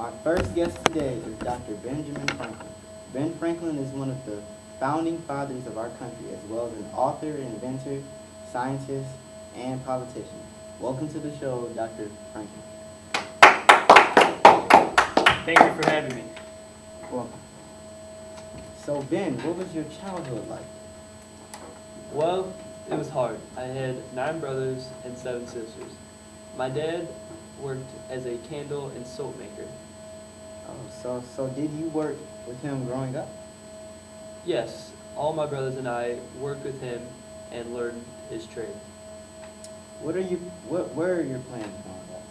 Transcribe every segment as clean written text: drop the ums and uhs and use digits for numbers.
My first guest today is Dr. Benjamin Franklin. Ben Franklin is one of the founding fathers of our country, as well as an author, inventor, scientist, and politician. Welcome to the show, Dr. Franklin. Thank you for having me. Welcome. So Ben, what was your childhood like? Well, it was hard. I had 9 brothers and 7 sisters. My dad worked as a candle and soap maker. Oh, so did you work with him growing up? Yes, all my brothers and I worked with him and learned his trade. What are your plans growing up?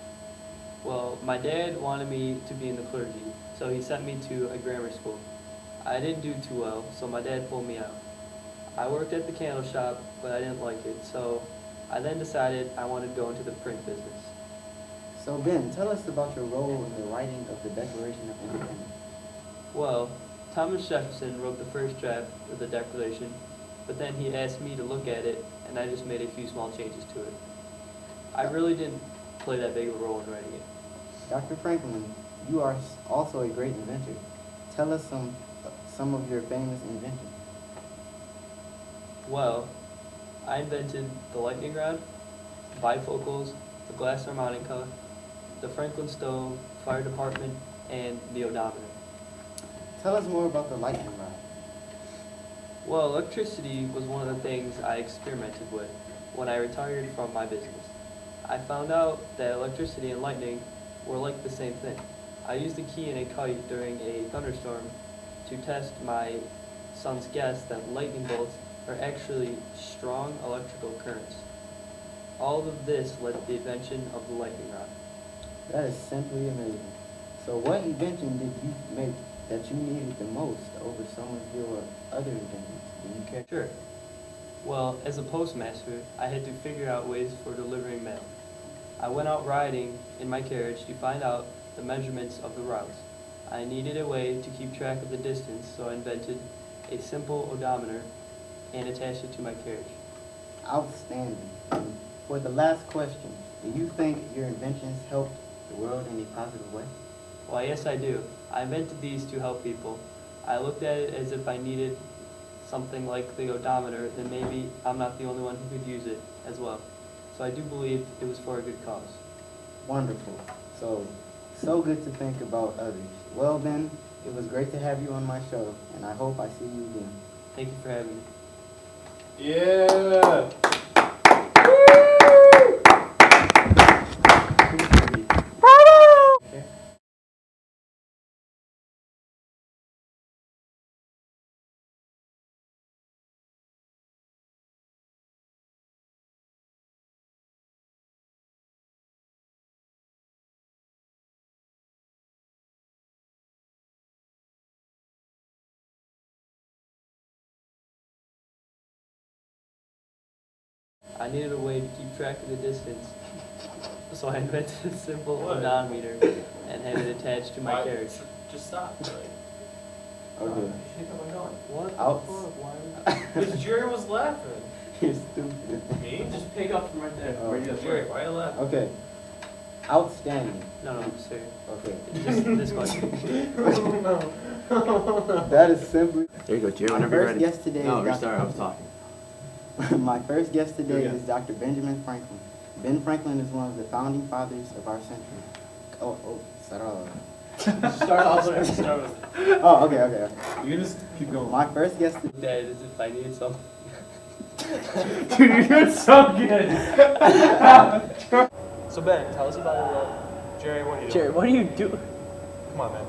Well, my dad wanted me to be in the clergy, so he sent me to a grammar school. I didn't do too well, so my dad pulled me out. I worked at the candle shop, but I didn't like it, so I then decided I wanted to go into the print business. So Ben, tell us about your role in the writing of the Declaration of Independence. Well, Thomas Jefferson wrote the first draft of the Declaration, but then he asked me to look at it, and I just made a few small changes to it. I really didn't play that big of a role in writing it. Dr. Franklin, you are also a great inventor. Tell us some of your famous inventions. Well, I invented the lightning rod, bifocals, the glass harmonica, the Franklin stove, fire department, and the odometer. Tell us more about the lightning rod. Well, electricity was one of the things I experimented with when I retired from my business. I found out that electricity and lightning were like the same thing. I used a key and a kite during a thunderstorm to test my son's guess that lightning bolts are actually strong electrical currents. All of this led to the invention of the lightning rod. That is simply amazing. So what invention did you make that you needed the most over some of your other inventions? Do you care? Sure. Well, as a postmaster, I had to figure out ways for delivering mail. I went out riding in my carriage to find out the measurements of the routes. I needed a way to keep track of the distance, so I invented a simple odometer and attached it to my carriage. Outstanding. And for the last question, do you think your inventions helped the world in a positive way? Well, yes, I do. I invented these to help people. I looked at it as if I needed something like the odometer, then maybe I'm not the only one who could use it as well. So I do believe it was for a good cause. Wonderful. So good to think about others. Well, Ben, it was great to have you on my show, and I hope I see you again. Thank you for having me. Yeah! I needed a way to keep track of the distance, so I invented a simple What? odometer and had it attached to my Why- carriage. Just stop. Like, Okay. What the Outs. fuck? Why? because Jerry was laughing. You're stupid. Me? Just pick up from right there. Oh. Where you Jerry, why are you laughing? Okay. Outstanding. No, I'm serious. Okay. Just this question. That is simply. There you go, Jerry. My Whenever you're first ready. guest today No, is restart. I was Dr. talking. My first guest today Here we is Dr. Benjamin Franklin. Ben Franklin is one of the founding fathers of our century. Start all over. Start off whatever. Start with. Oh, okay. You can just keep going. My first guest. That is if I needed something. Dude, you're doing so good. So Ben, tell us about your role. Jerry, what are you doing? Jerry, what do you do? Come on, man.